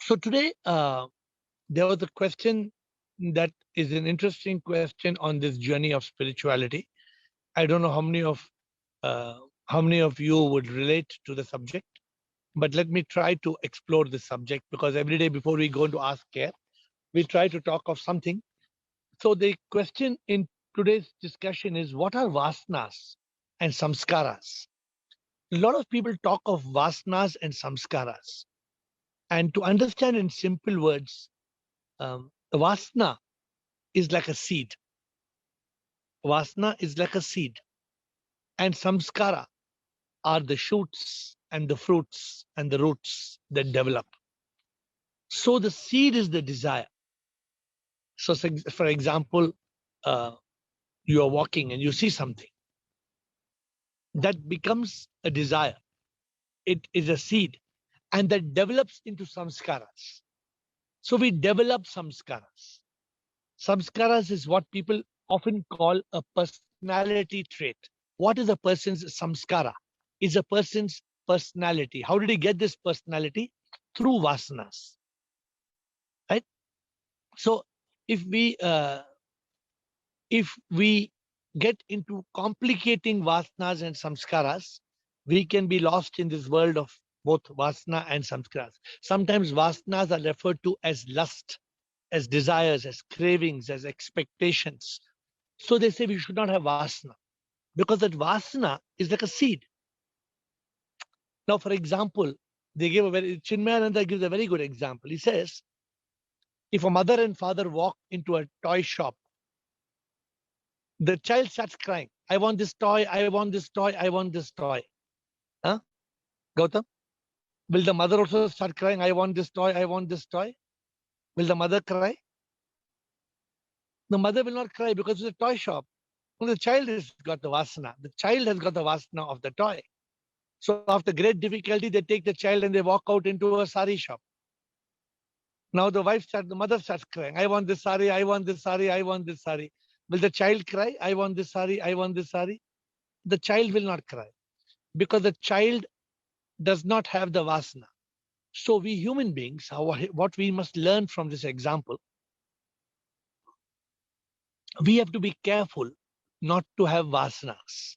So today, there was a question that is an interesting question on this journey of spirituality. I don't know how many of you would relate to the subject, but let me try to explore this subject, because every day before we go into Ask Care, we try to talk of something. So the question in today's discussion is, what are vasanas and samskaras? A lot of people talk of vasanas and samskaras. And to understand in simple words, vasana is like a seed. Vasana is like a seed. And samskara are the shoots and the fruits and the roots that develop. So the seed is the desire. So for example, you are walking and you see something that becomes a desire. It is a seed and that develops into samskaras. So we develop samskaras. Samskaras is what people often call a personality trait. What is a person's samskara? Is a person's personality. How did he get this personality? Through vasanas, right? So if we get into complicating vasanas and samskaras, we can be lost in this world of both vasana and samskaras. Sometimes vasanas are referred to as lust, as desires, as cravings, as expectations. So they say we should not have vasana, because that vasana is like a seed. Now, for example, Chinmayananda gives a very good example. He says, if a mother and father walk into a toy shop, the child starts crying, I want this toy, I want this toy, I want this toy. Huh? Gautam? Will the mother also start crying, I want this toy, I want this toy? Will the mother cry? The mother will not cry because it's a toy shop. Well, the child has got the vasana. The child has got the vasana of the toy. So after great difficulty, they take the child and they walk out into a sari shop. Now the mother starts crying, I want this sari, I want this sari, I want this sari. Will the child cry, I want this sari, I want this sari? The child will not cry, because the child does not have the vasana. So we human beings, what we must learn from this example, we have to be careful not to have vasanas.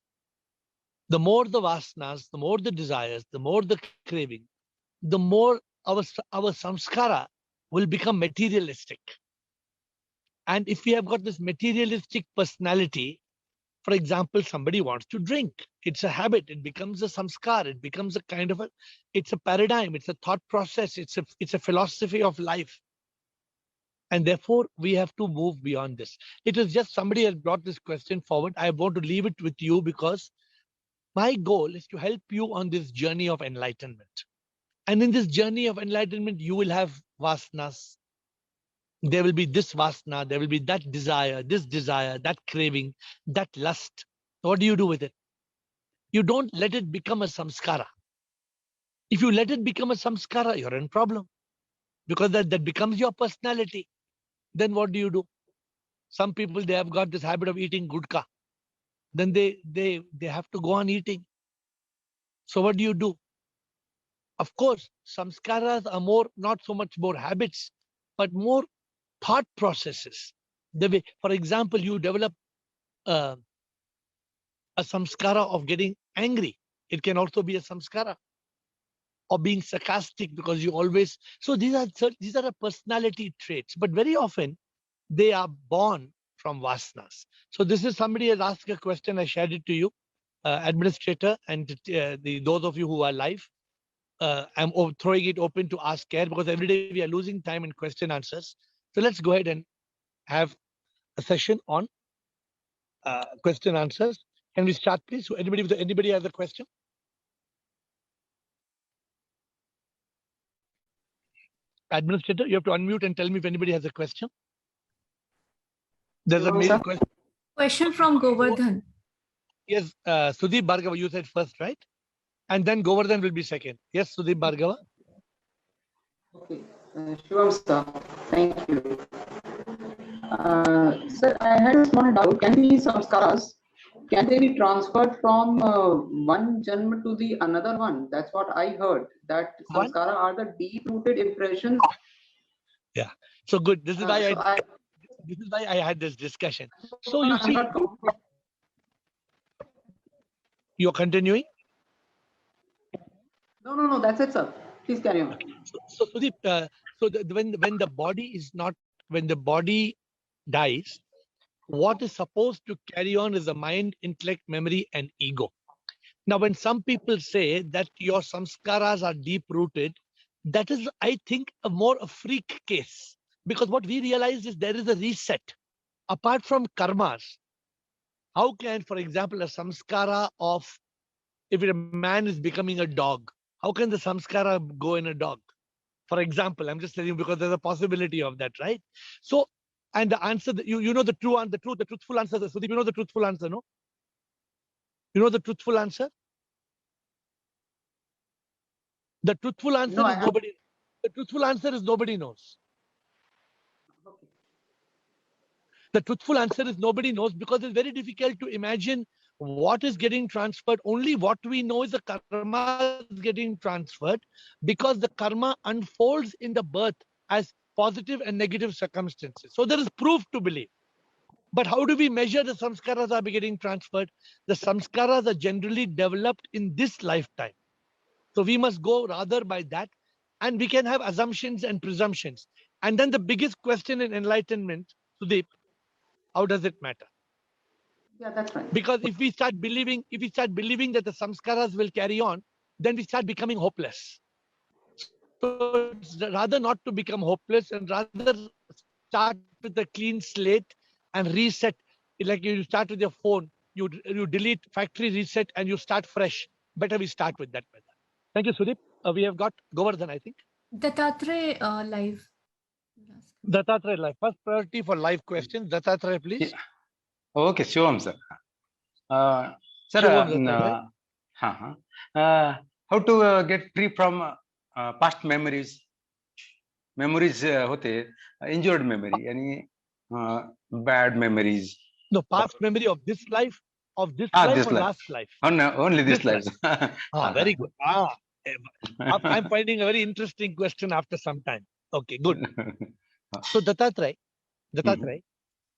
The more the vasanas, the more the desires, the more the craving, the more our samskara will become materialistic. And if we have got this materialistic personality, for example, somebody wants to drink. It's a habit. It becomes a samskar. It becomes a kind of it's a paradigm. It's a thought process. It's a philosophy of life. And therefore, we have to move beyond this. It is just somebody has brought this question forward. I want to leave it with you, because my goal is to help you on this journey of enlightenment. And in this journey of enlightenment, you will have vasanas. There will be this vasana, there will be that desire, this desire, that craving, that lust. What do you do with it? You don't let it become a samskara. If you let it become a samskara, you're in problem, because that becomes your personality. Then what do? Some people, they have got this habit of eating gudka. Then they have to go on eating. So what do? Of course, samskaras are not so much more habits, but more thought processes. The way, for example, you develop a samskara of getting angry. It can also be a samskara. Or being sarcastic, because you always. So these are the personality traits, but very often they are born from vasanas. So this is, somebody has asked a question. I shared it to you, administrator, and those of you who are live. I'm throwing it open to Ask Care, because every day we are losing time in question answers. So let's go ahead and have a session on question answers. Can we start, please? So anybody has a question? Administrator, you have to unmute and tell me if anybody has a question. There's a mail question. Question from Govardhan. Yes, Sudeep Bhargava, you said first, right? And then Govardhan will be second. Yes, Sudeep Bhargava. Okay, Shivam sir, thank you. Sir, I had a small doubt. Can these samskaras can they be transferred from one janma to the another one? That's what I heard. That One? samskara are the deep-rooted impressions. Yeah. So good. This is why So this is why I had this discussion. So I'm you see, not you're continuing. No. That's it, sir. Please carry on. So Sudeep, when the body is not, when the body dies, what is supposed to carry on is the mind, intellect, memory, and ego. Now, when some people say that your samskaras are deep rooted, that is, I think, a freak case, because what we realize is there is a reset. Apart from karmas, how can, for example, a samskara of, if a man is becoming a dog, how can the samskara go in a dog? For example, I'm just telling you because there's a possibility of that, right? So, and the answer, you know the truthful answer. Sudeep, you know the truthful answer, no? You know the truthful answer? The truthful answer is nobody. The truthful answer is nobody knows. The truthful answer is nobody knows, because it's very difficult to imagine what is getting transferred. Only what we know is the karma is getting transferred, because the karma unfolds in the birth as positive and negative circumstances. So there is proof to believe. But how do we measure the samskaras are getting transferred? The samskaras are generally developed in this lifetime. So we must go rather by that. And we can have assumptions and presumptions. And then the biggest question in enlightenment, Sudeep, how does it matter? Yeah, that's right. Because if we start believing that the samskaras will carry on, then we start becoming hopeless. So it's rather not to become hopeless, and rather start with a clean slate and reset. Like you start with your phone, you delete, factory reset, and you start fresh. Better we start with that method. Thank you, Sudeep. We have got Govardhan, I think. Dattatreya live. Dattatreya live. First priority for live questions. Dattatreya, please. Yeah. Okay, Shivam, sir. Sir, Shivam, how to get free from past memories? Memories hote, injured memory, any bad memories. No, past memory of this life, life this or life. last life? Only this life. Very good. I'm finding a very interesting question after some time. Okay, good. So Dattatreya,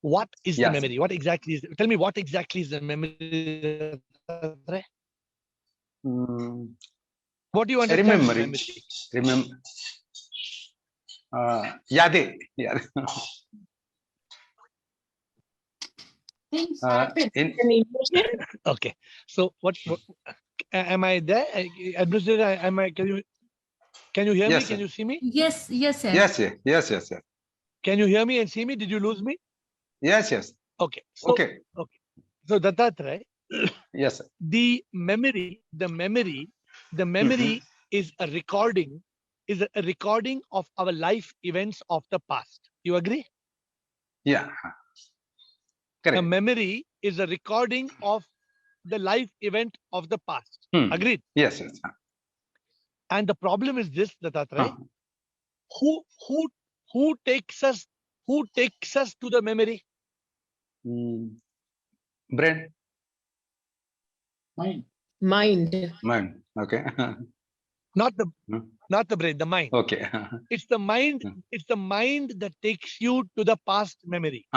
what is the memory? What exactly is? Tell me what exactly is the memory? What do you understand? Memory. Remember. Yade. Okay. So what am I there? Administrator, am I? Can you hear me? Sir. Can you see me? Yes, sir. Yes. Can you hear me and see me? Did you lose me? Yes. Okay. So, okay. So Dattatreya. Yes, sir. The memory is a recording, of our life events of the past. You agree? Yeah. Correct. A memory is a recording of the life event of the past. Agreed? Yes. And the problem is this, Dattatreya. Who takes us to the memory? Brain. Mind. Okay. Not the brain, the mind. Okay. It's the mind. It's the mind that takes you to the past memory.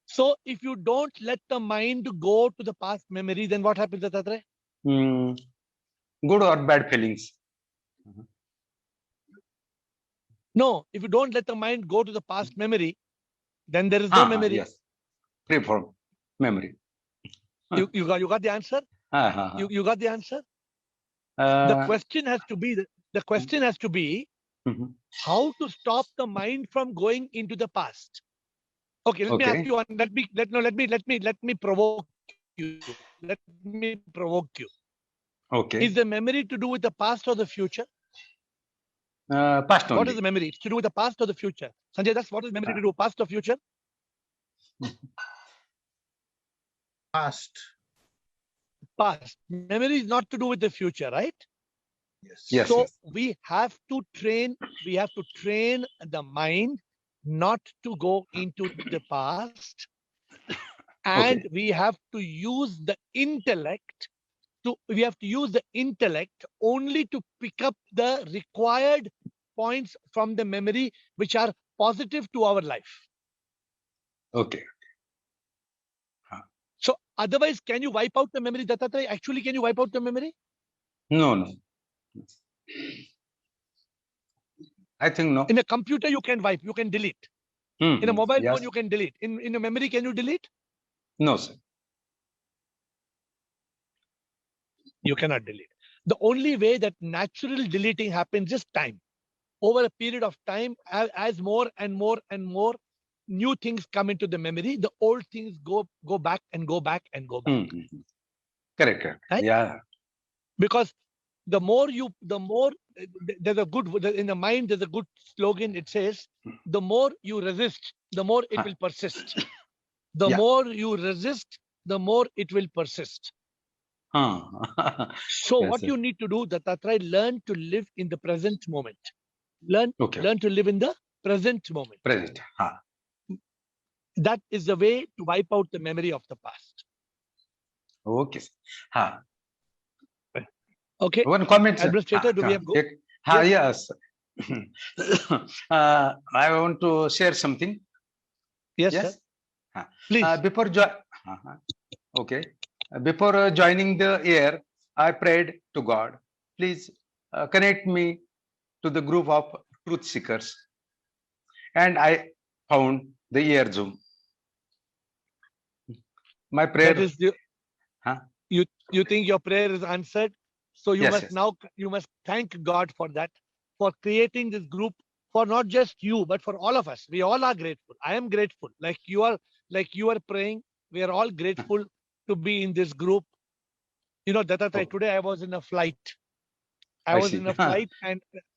So if you don't let the mind go to the past memory, then what happens, Dattatreya? Good or bad feelings? No, if you don't let the mind go to the past memory, then there is no memory. Yes. Free from memory. You got the answer? You got the answer? The question has to be how to stop the mind from going into the past. Okay, let me ask you one. Let me provoke you. Okay. Is the memory to do with the past or the future? Past only. What is the memory? It's to do with the past or the future? Sanjay, that's what is memory to do? Past or future? Past. Memory is not to do with the future, right? Yes. So we have to train the mind not to go into the past and Okay. we have to use the intellect only to pick up the required points from the memory which are positive to our life. Okay. So otherwise, can you wipe out the memory, Dattatreya? Actually, can you wipe out the memory? No. I think no. In a computer, you can wipe, you can delete. In a mobile Yes. phone, you can delete. In a memory, can you delete? No, sir. You cannot delete. The only way that natural deleting happens is time. Over a period of time, as more and more and more new things come into the memory, the old things go back and go back and go back. Correct. Right? Yeah. Because the more there's a good, in the mind, there's a good slogan. It says, the more you resist, the more it will persist. The Yeah. more you resist, the more it will persist. So Yes, what sir. you need to do, Dattatreya, learn to live in the present moment. Learn to live in the present moment. Present. That is the way to wipe out the memory of the past. Okay. Okay. One comment, sir. Administrator, do we have go? Yes. I want to share something. Yes, Yes. sir. Please. Before joining the year, I prayed to God, please connect me to the group of truth seekers. And I found the year Zoom. My prayer. That is the, you think your prayer is answered? So you must thank God for that, for creating this group, for not just you, but for all of us. We all are grateful. I am grateful. Like you are praying. We are all grateful to be in this group. You know, Dattatreya, today I was in a flight. I was in a flight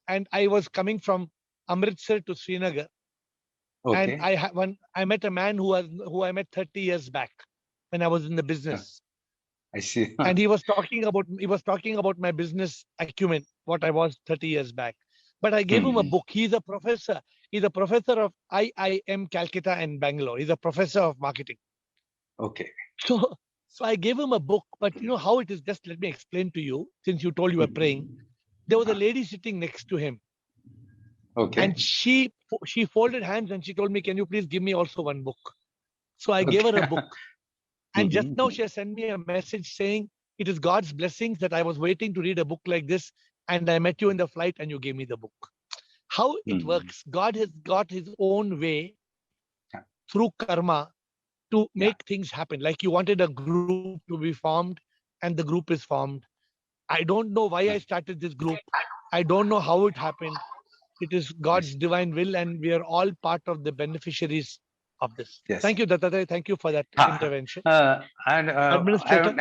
and I was coming from Amritsar to Srinagar. Okay. And I met a man who I met 30 years back when I was in the business. I see. And he was talking about my business acumen, what I was 30 years back. But I gave him a book. He's a professor. He's a professor of IIM Calcutta and Bangalore. He's a professor of marketing. Okay. So I gave him a book, but you know how it is. Just let me explain to you, since you told you were praying. There was a lady sitting next to him. Okay. And she folded hands and she told me, can you please give me also one book? So I gave her a book. And just now she has sent me a message saying, it is God's blessings that I was waiting to read a book like this. And I met you in the flight and you gave me the book. How it works, God has got his own way through karma to make things happen. Like you wanted a group to be formed and the group is formed. I don't know why I started this group. I don't know how it happened. It is God's divine will and we are all part of the beneficiaries of this. Yes. Thank you, Dattatreya. Thank you for that intervention. And Administrator?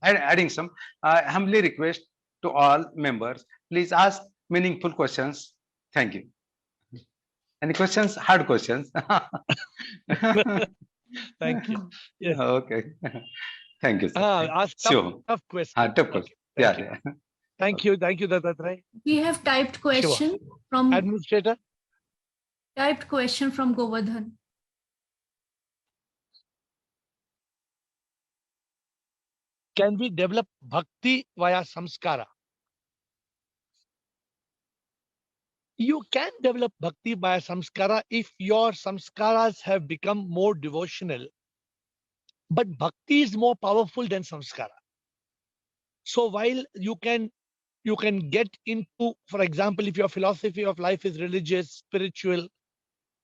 adding some, I humbly request to all members, please ask meaningful questions. Thank you. Any questions? Hard questions. Thank you. Yes. Okay. Thank you, sir. Ask tough questions. Tough question. Okay. Thank you, Dattatreya. We have typed question from Administrator. Typed question from Govardhan. Can we develop bhakti via samskara? You can develop bhakti via samskara if your samskaras have become more devotional. But bhakti is more powerful than samskara. So while you can get into, for example, if your philosophy of life is religious, spiritual,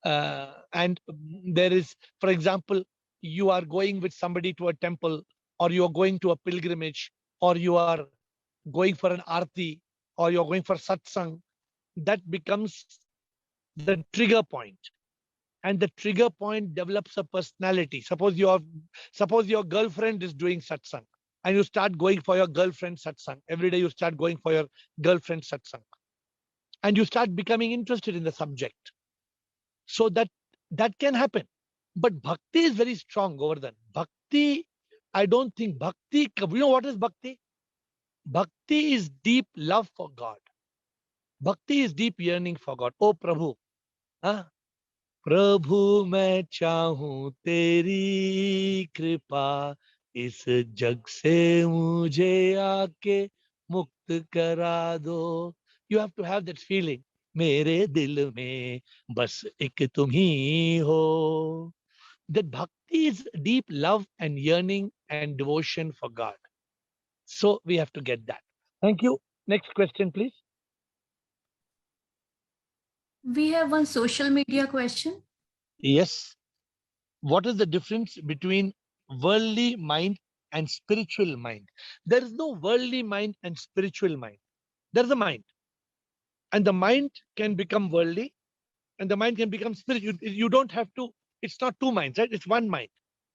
and there is, for example, you are going with somebody to a temple, or you are going to a pilgrimage, or you are going for an arti, or you're going for satsang, that becomes the trigger point. And the trigger point develops a personality. Suppose your girlfriend is doing satsang, and you start going for your girlfriend satsang. Every day you start going for your girlfriend satsang. And you start becoming interested in the subject. So that can happen. But bhakti is very strong over that. Bhakti, I don't think bhakti, you know what is bhakti? Bhakti is deep love for God. Bhakti is deep yearning for God. Oh Prabhu, प्रभु मैं चाहूं तेरी कृपा, इस जग से मुझे आके मुक्त करा दो. You have to have that feeling. मेरे दिल में बस एक तुम ही हो. That bhakti is deep love and yearning and devotion for God. So we have to get that. Thank you. Next question, please. We have one social media question. Yes. What is the difference between worldly mind and spiritual mind? There is no worldly mind and spiritual mind. There is a mind. And the mind can become worldly and the mind can become spiritual. You don't have to, it's not two minds, right? It's one mind.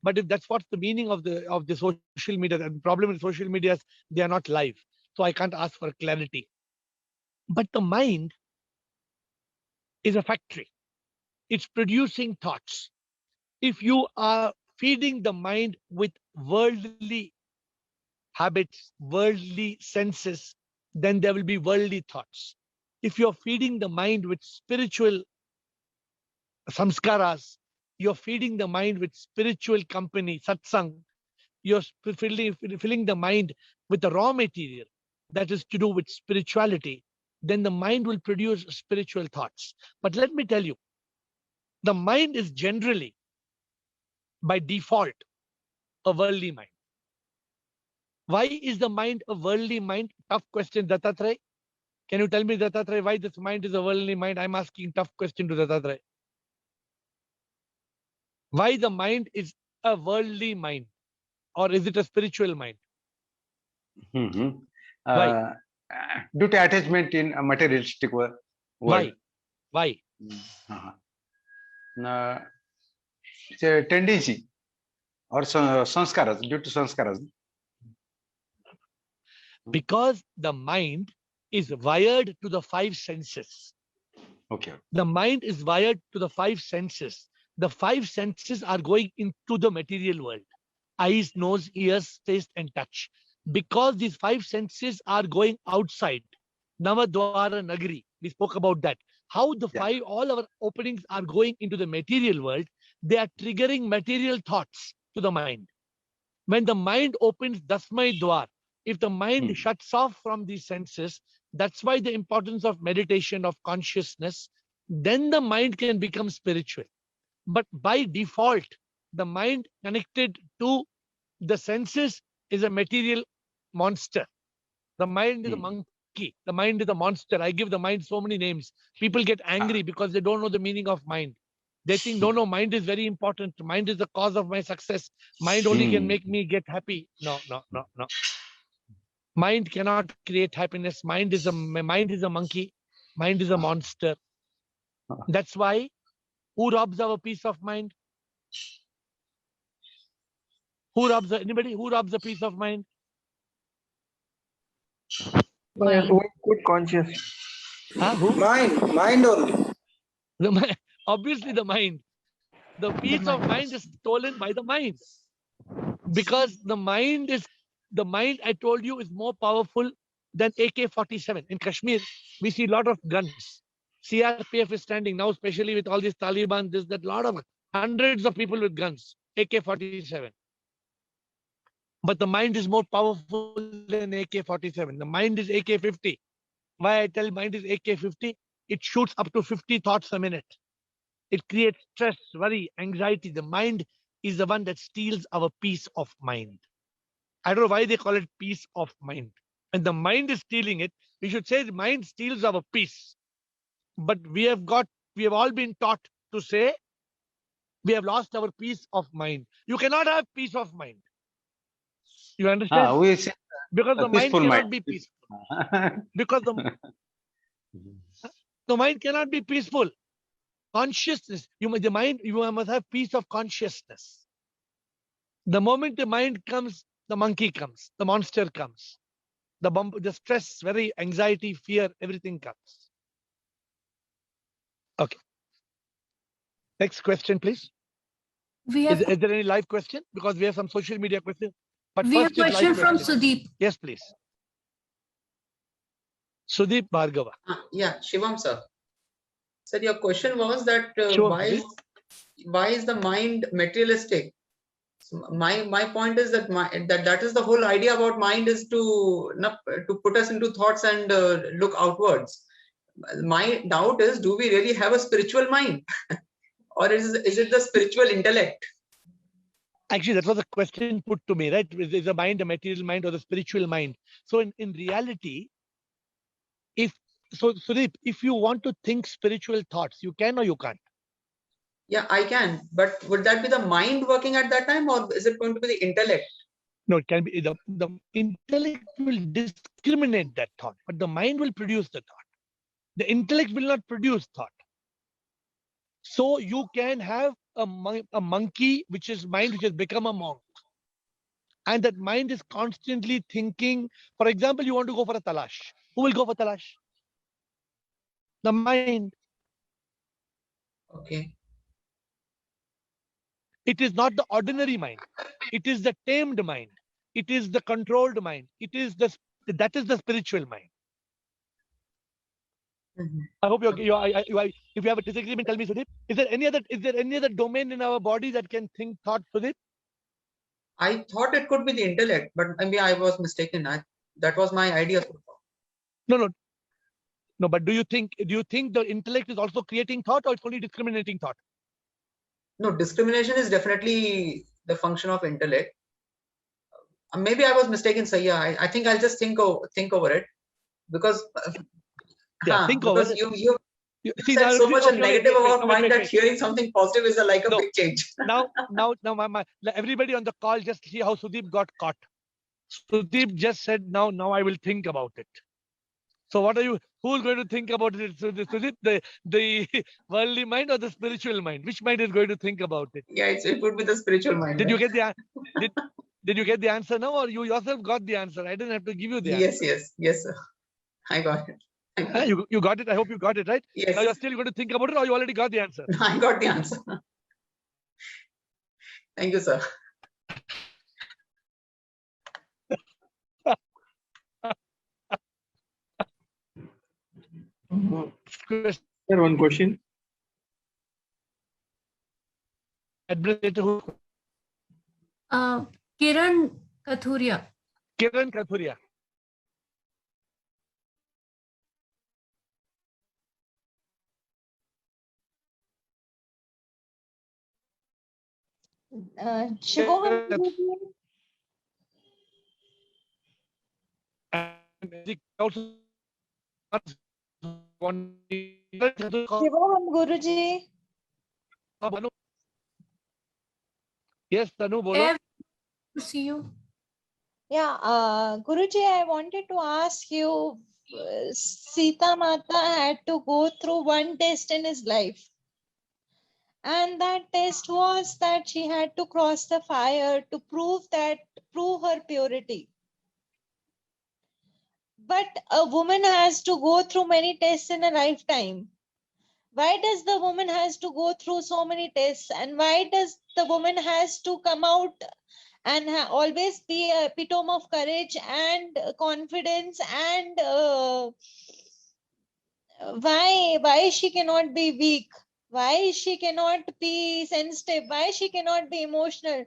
But if that's what's the meaning of the social media, the problem with social media is they are not live. So I can't ask for clarity. But the mind is a factory. It's producing thoughts. If you are feeding the mind with worldly habits, worldly senses, then there will be worldly thoughts. If you're feeding the mind with spiritual samskaras, you're feeding the mind with spiritual company, satsang, you're filling the mind with the raw material that is to do with spirituality, then the mind will produce spiritual thoughts. But let me tell you, the mind is generally, by default, a worldly mind. Why is the mind a worldly mind? Tough question, Dattatreya. Can you tell me, Dattatreya, why this mind is a worldly mind? I'm asking tough question to Dattatreya. Why the mind is a worldly mind? Or is it a spiritual mind? Mhm. Why? Due to attachment in a materialistic world. Why? Why? Uh-huh. It's a tendency or sanskaras, due to sanskaras. Because the mind is wired to the five senses. Okay. The mind is wired to the five senses. The five senses are going into the material world. Eyes, nose, ears, taste, and touch. Because these five senses are going outside. Navadwara Nagari. We spoke about that. How the five, all our openings are going into the material world. They are triggering material thoughts to the mind. When the mind opens Dasmai Dwar, if the mind shuts off from these senses, that's why the importance of meditation, of consciousness, then the mind can become spiritual. But by default, the mind connected to the senses is a material monster. The mind is a monkey. The mind is a monster. I give the mind so many names. People get angry because they don't know the meaning of mind. They think, no, mind is very important. Mind is the cause of my success. Mind only can make me get happy. No. Mind cannot create happiness. Mind is a monkey. Mind is a monster. That's why, who robs our peace of mind? Who robs anybody? Who robs a peace of mind? Good conscious. Who? Mind only. Obviously the mind. The peace of mind is stolen by the mind. Because the mind, I told you, is more powerful than AK-47. In Kashmir, we see a lot of guns. CRPF is standing now, especially with all these Taliban, lot of hundreds of people with guns, AK-47. But the mind is more powerful than AK-47. The mind is AK-50. Why I tell mind is AK-50? It shoots up to 50 thoughts a minute. It creates stress, worry, anxiety. The mind is the one that steals our peace of mind. I don't know why they call it peace of mind. And the mind is stealing it. We should say the mind steals our peace. But we have all been taught to say we have lost our peace of mind. You cannot have peace of mind. You understand? We say because the mind cannot be peaceful. Because the mind cannot be peaceful. Consciousness, you must have peace of consciousness. The moment the mind comes, the monkey comes, the monster comes. The stress, worry, anxiety, fear, everything comes. Okay. Next question, please. Is there any live question? Because we have some social media questions. But we have a question from Sudeep. Yes, please. Sudeep Bhargava. Yeah, Shivam sir. Sir, your question was that Sure, why is the mind materialistic? So my point is that that is the whole idea about mind is to put us into thoughts and look outwards. My doubt is, do we really have a spiritual mind, or is it the spiritual intellect? Actually, that was a question put to me, right? Is the mind a material mind or the spiritual mind? So in reality, Sudeep, if you want to think spiritual thoughts, you can or you can't? Yeah, I can. But would that be the mind working at that time, or is it going to be the intellect? No, it can be the intellect will discriminate that thought, but the mind will produce the thought. The intellect will not produce thought. So you can have a monkey, which is mind, which has become a monk. And that mind is constantly thinking. For example, you want to go for a talash. Who will go for talash? The mind. Okay. It is not the ordinary mind. It is the tamed mind. It is the controlled mind. That is the spiritual mind. Mm-hmm. I hope if you have a disagreement, tell me, Sudeep. Is there any other domain in our body that can think thought, Sudeep? I thought it could be the intellect, but maybe I was mistaken. That was my idea. No. But do you think the intellect is also creating thought, or it's only discriminating thought? No, discrimination is definitely the function of intellect. Maybe I was mistaken, Sayya. I think I'll just think over it, because think over it. You said so much negative about mind that hearing something positive is like a big change. Now, everybody on the call, just see how Sudeep got caught. Sudeep just said, now I will think about it. So who is going to think about it? Sudeep, the worldly mind or the spiritual mind? Which mind is going to think about it? Yeah, it would be the spiritual mind. Did you get did you get the answer now, or you yourself got the answer? I didn't have to give you the answer. Yes, sir. I got it. You got it. I hope you got it, right? Yes. Now you're still going to think about it, or you already got the answer? I got the answer. Thank you, sir. Sir, one question. Administrator Kiran Kathuria. Kiran Kathuria. Shubham Guruji. Yes, Tanu, bolo. To see you. Yeah, Guruji, I wanted to ask you, Sita Mata had to go through one test in his life. And that test was that she had to cross the fire to prove her purity. But a woman has to go through many tests in a lifetime. Why does the woman has to go through so many tests? And why does the woman has to come out and always be an epitome of courage and confidence? And why she cannot be weak? Why she cannot be sensitive? Why she cannot be emotional?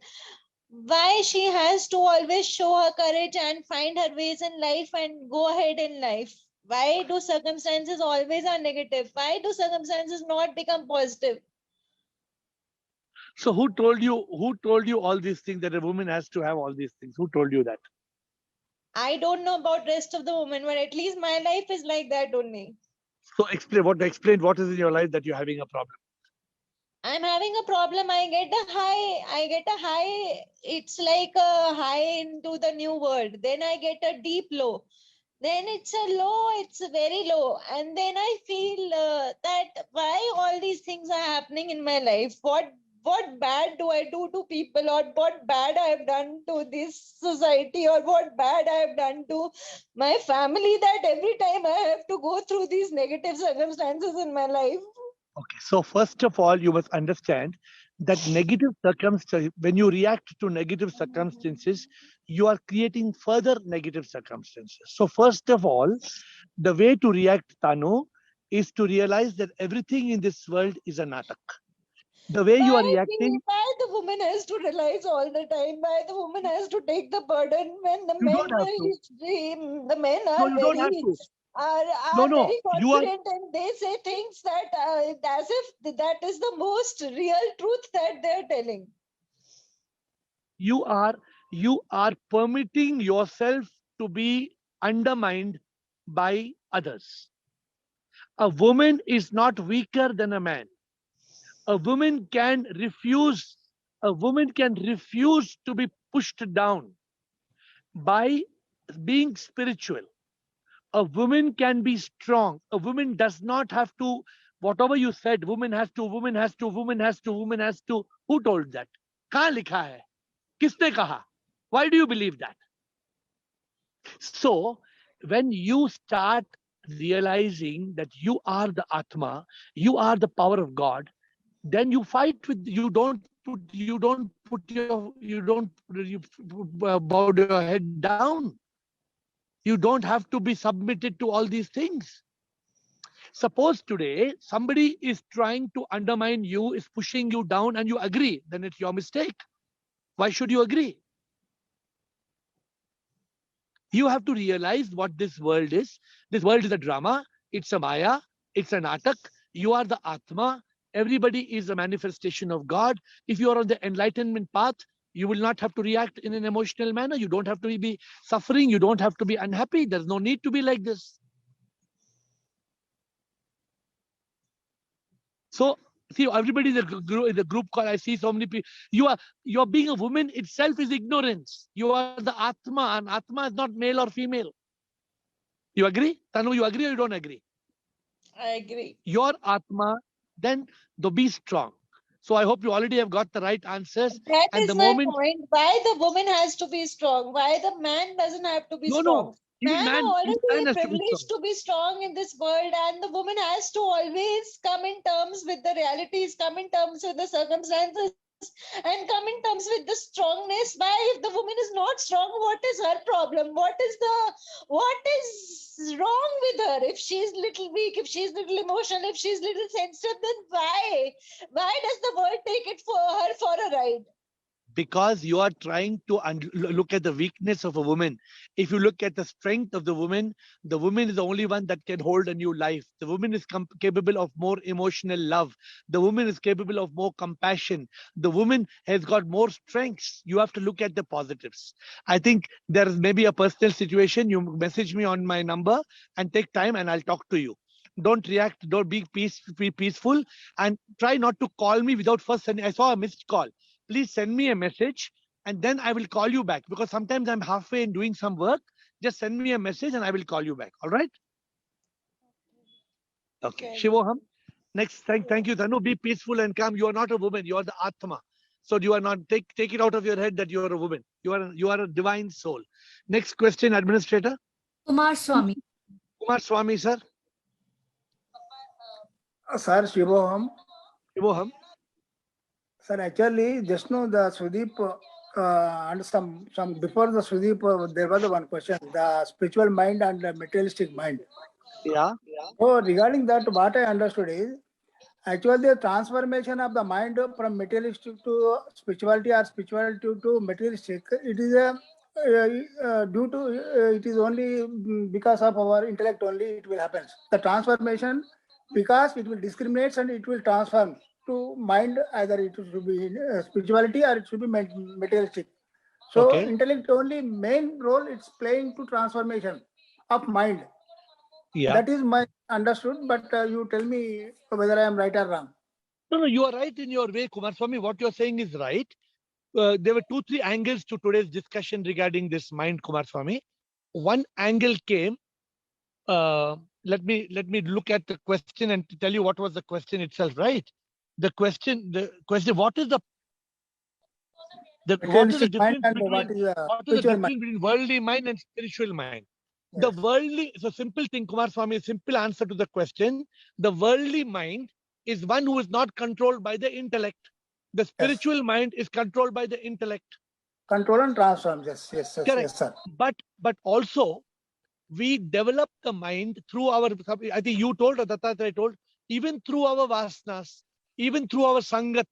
Why she has to always show her courage and find her ways in life and go ahead in life? Why do circumstances always are negative? Why do circumstances not become positive? So who told you all these things, that a woman has to have all these things? Who told you that? I don't know about rest of the women, but at least my life is like that only. So explain what is in your life that you're having a problem. I'm having a problem. I get a high. It's like a high into the new world. Then I get a deep low. Then it's a low, it's very low. And then I feel that why all these things are happening in my life? What bad do I do to people, or what bad I have done to this society, or what bad I have done to my family, that every time I have to go through these negative circumstances in my life? Okay, so first of all, you must understand that negative circumstances, when you react to negative circumstances, you are creating further negative circumstances. So first of all, the way to react, Tanu, is to realize that everything in this world is a natak. The way you are reacting, Why the woman has to realize all the time? Why the woman has to take the burden when the you men don't have to. the men No, are you don't have to. No, no, very you are. confident and they say things that as if that is the most real truth that they're telling. You are permitting yourself to be undermined by others. A woman is not weaker than a man. A woman can refuse to be pushed down by being spiritual. A woman can be strong. A woman does not have to, whatever you said, woman has to. Who told that? कहाँ लिखा है? किसने कहा? Why do you believe that? So, when you start realizing that you are the Atma, you are the power of God, then you fight with, you don't bow your head down. You don't have to be submitted to all these things. Suppose today somebody is trying to undermine you, is pushing you down, and you agree, then it's your mistake. Why should you agree? You have to realize what this world is. This world is a drama, it's a maya, it's an natak. You are the Atma. Everybody is a manifestation of God. If you are on the enlightenment path, you will not have to react in an emotional manner. You don't have to be suffering. You don't have to be unhappy. There's no need to be like this. So, see, everybody in the group call, I see so many people. You're being a woman itself is ignorance. You are the Atma, and Atma is not male or female. You agree? Tanu, you agree or you don't agree? I agree. Your Atma, then be strong. So I hope you already have got the right answers. That And is the my moment, point. Why the woman has to be strong? Why the man doesn't have to be no, strong? even Man are man already has to be privileged strong. to be strong in this world, and the woman has to always come in terms with the realities, come in terms with the circumstances, and come in terms with the strongness. Why, if the woman is not strong, what is her problem? What is wrong with her? If she's little weak, if she's little emotional, if she's little sensitive, then why does the world take it for her for a ride? Because you are trying to look at the weakness of a woman. If you look at the strength of the woman is the only one that can hold a new life. The woman is capable of more emotional love. The woman is capable of more compassion. The woman has got more strengths. You have to look at the positives. I think there is maybe a personal situation. You message me on my number and take time and I'll talk to you. Don't react. Don't be peaceful, and try not to call me without first sending. I saw a missed call. Please send me a message and then I will call you back, because sometimes I'm halfway in doing some work. Just send me a message and I will call you back. All right? Okay. Shivoham. Next, thank you, Tanu. Be peaceful and calm. You are not a woman. You are the Atma. So you are not, take it out of your head that you are a woman. You are a divine soul. Next question, Administrator. Kumar Swami. Kumar Swami, sir. Sir, Shivoham. Shivoham. Sir, actually, just now the Sudeep and some before the Sudeep, there was one question: the spiritual mind and the materialistic mind. Yeah. So regarding that, what I understood is actually the transformation of the mind from materialistic to spirituality or spirituality to materialistic. It is due to it is only because of our intellect only it will happen. The transformation, because it will discriminate and it will transform to mind, either it should be spirituality or it should be materialistic. So Okay. intellect only main role it's playing to transformation of mind. Yeah. That is my understood, but you tell me whether I am right or wrong. No, you are right in your way, Kumar Swami. What you are saying is right. There were 2-3 angles to today's discussion regarding this mind, Kumar Swami. One angle came. Let me look at the question and tell you what was the question itself. Right. The question. What is the Materialistic mind difference and between what is spiritual mind? between worldly mind and spiritual mind? Yes. The worldly, it's a simple thing, Kumar Swami, a simple answer to the question. The worldly mind is one who is not controlled by the intellect. The spiritual mind is controlled by the intellect. Control and transform. Yes, Correct. sir. But also, we develop the mind through our, I think you told, or Dattatreya told, even through our vasanas, even through our sangat,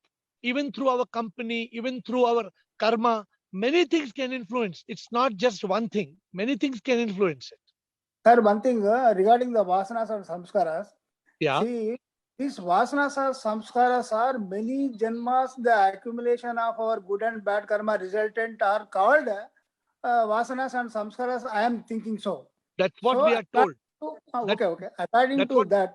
even through our company, even through our karma, many things can influence. It's not just one thing. Many things can influence it. Sir, one thing regarding the vasanas and samskaras. Yeah. See, these vasanas and samskaras are many janmas, the accumulation of our good and bad karma resultant are called vasanas and samskaras. I am thinking so. That's what So, we are told. okay. According to that,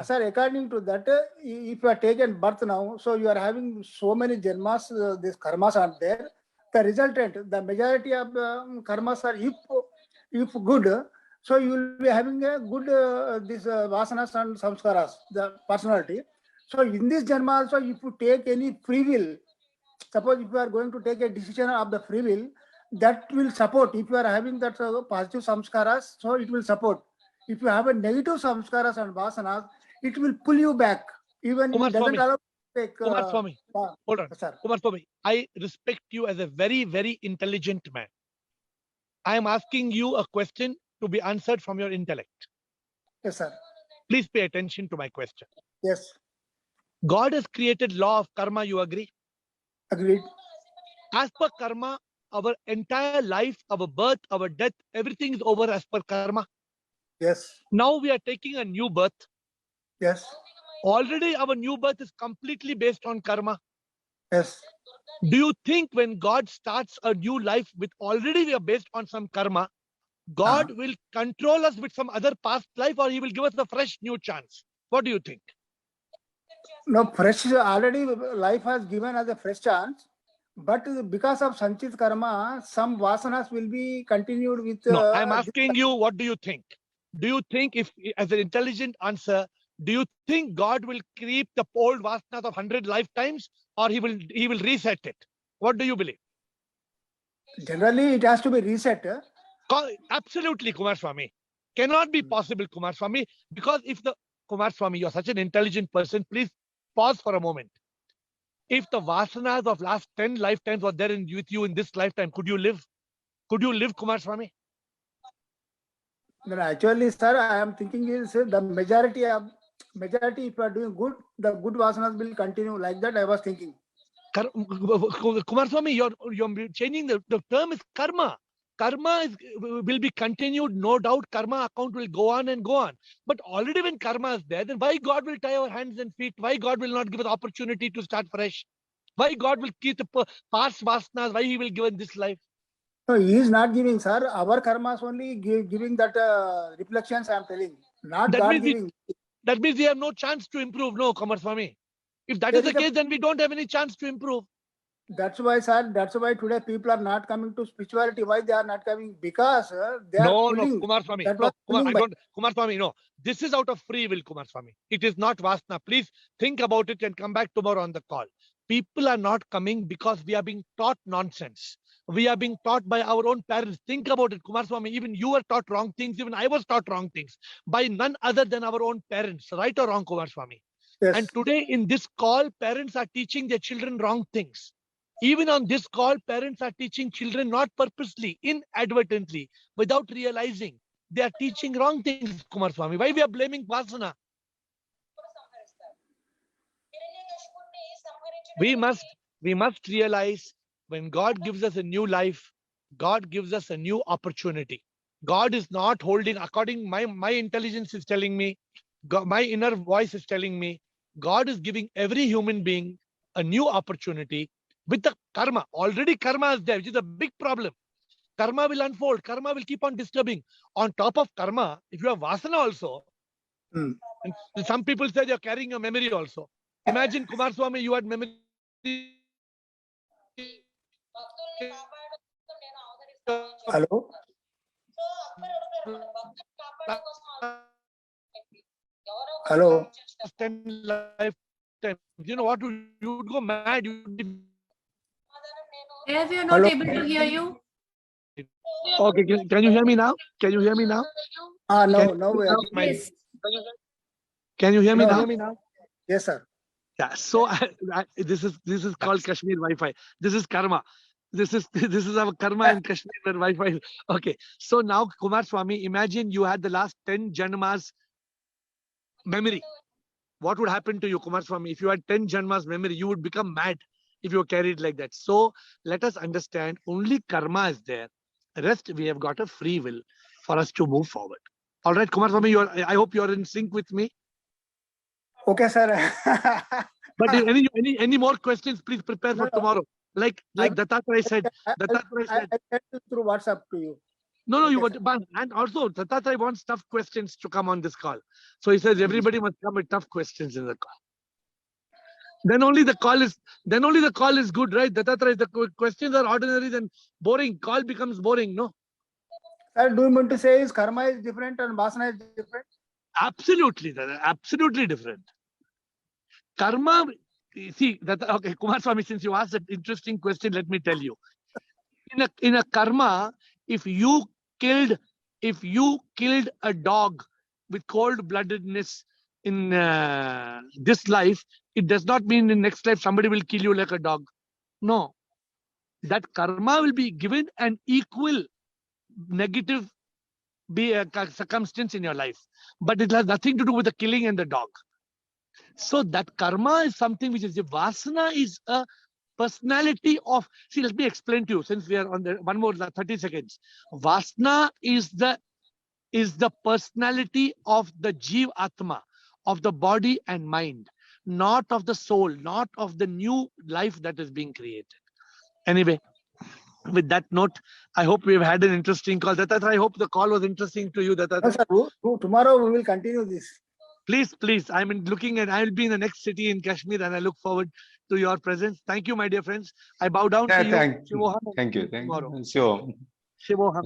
sir, according to that, if you are taken birth now, so you are having so many janmas, these karmas are there. The resultant, the majority of karmas are if good, so you will be having a good this vasanas and samskaras, the personality. So in this janma also, if you take any free will, suppose if you are going to take a decision of the free will, that will support. If you are having that positive samskaras, so it will support. If you have a negative samskaras and vasanas, it will pull you back. Even Kumar it doesn't Swami, allow take. Kumar Swami, hold on. Sir. Kumar Swami, I respect you as a very, very intelligent man. I am asking you a question to be answered from your intellect. Yes, sir. Please pay attention to my question. Yes. God has created law of karma, you agree? Agreed. As per karma, our entire life, our birth, our death, everything is over as per karma. Yes. Now we are taking a new birth. Yes. Already our new birth is completely based on karma. Yes. Do you think when God starts a new life with already we are based on some karma, God will control us with some other past life, or he will give us a fresh new chance? What do you think? No, fresh already life has given us a fresh chance, but because of Sanchit karma, some vasanas will be continued with. No, I'm asking you, what do you think? Do you think, if as an intelligent answer, do you think God will keep the old vasanas of 100 lifetimes, or he will reset it? What do you believe? Generally, it has to be reset. Absolutely, Kumar Swami. Cannot be possible, Kumar Swami, because if the Kumar Swami, you're such an intelligent person, please pause for a moment. If the vasanas of last 10 lifetimes were there with you in this lifetime, could you live? Could you live, Kumar Swami? No, actually, sir, I am thinking is the majority, if you are doing good, the good vasanas will continue. Like that, I was thinking. Kumar Swami, you're changing the term is karma. Karma will be continued, no doubt. Karma account will go on and go on. But already when karma is there, then why God will tie our hands and feet? Why God will not give us opportunity to start fresh? Why God will keep the past vasanas? Why he will give in this life? No, he is not giving, sir. Our karmas only giving that reflections. I am telling, not that God means giving. That means we have no chance to improve. No, Kumar Swami. If that is the case, then we don't have any chance to improve. That's why, sir. That's why today people are not coming to spirituality. Why they are not coming? Because they are pulling. No, Kumar Swami. That No, was Kumar, pulling I don't. Kumar Swami, no. This is out of free will, Kumar Swami. It is not Vasana. Please think about it and come back tomorrow on the call. People are not coming because we are being taught nonsense. We are being taught by our own parents. Think about it, Kumar Swami. Even you were taught wrong things. Even I was taught wrong things by none other than our own parents. Right or wrong, Kumar Swami? Yes. And today in this call, parents are teaching their children wrong things. Even on this call, parents are teaching children not purposely, inadvertently, without realizing. They are teaching wrong things, Kumar Swami. Why we are blaming Vasana? We must realize when God gives us a new life, God gives us a new opportunity. God is not holding, according my intelligence is telling me, God, my inner voice is telling me, God is giving every human being a new opportunity with the karma. Already karma is there, which is a big problem. Karma will unfold. Karma will keep on disturbing. On top of karma, if you have vasana also, and some people say you're carrying a memory also. Imagine, Kumar Swami, you had memory. Hello. Hello. 10 lifetimes. You know what? You would go mad. Yes, we are not able to hear you. Okay, can you hear me now? Can you hear me now? No, we are. Yes. Can you hear me No. now? Yes, sir. Yeah. So this is called Kashmir Wi-Fi. This is karma. This is our karma in Kashmir where Wi-Fi. Okay. So now, Kumar Swami, imagine you had the last 10 Janmas memory. What would happen to you, Kumar Swami? If you had 10 Janmas memory, you would become mad if you were carried like that. So let us understand only karma is there. Rest, we have got a free will for us to move forward. All right, Kumar Swami, I hope you are in sync with me. Okay, sir. But if any more questions, please prepare for tomorrow. Like Dattatreya said. Dattatreya said. I sent it through WhatsApp to you. No, Okay, you sir. want, but and also Dattatreya wants tough questions to come on this call. So he says everybody must come with tough questions in the call. Then only the call is good, right? Dattatreya, the questions are ordinary, then boring. Call becomes boring, no? Sir, do you mean to say is karma is different and vasana is different? Absolutely, absolutely different. Karma, see that. Okay, Kumar Swami, since you asked an interesting question, let me tell you. In a karma, if you killed a dog with cold-bloodedness in this life, it does not mean in next life somebody will kill you like a dog. No, that karma will be given an equal negative circumstance in your life, but it has nothing to do with the killing and the dog. So that karma is something which is the vasana is a personality of. See, let me explain to you since we are on the one more 30 seconds. Vasana is the personality of the Jeev Atma, of the body and mind, not of the soul, not of the new life that is being created. Anyway, with that note, I hope we've had an interesting call. Dattatreya, I hope the call was interesting to you, Dattatreya. No, sir. Tomorrow we will continue this. Please. I'll be in the next city in Kashmir and I look forward to your presence. Thank you, my dear friends. I bow down to you. Thank you. Tomorrow. Sure. Shivoham.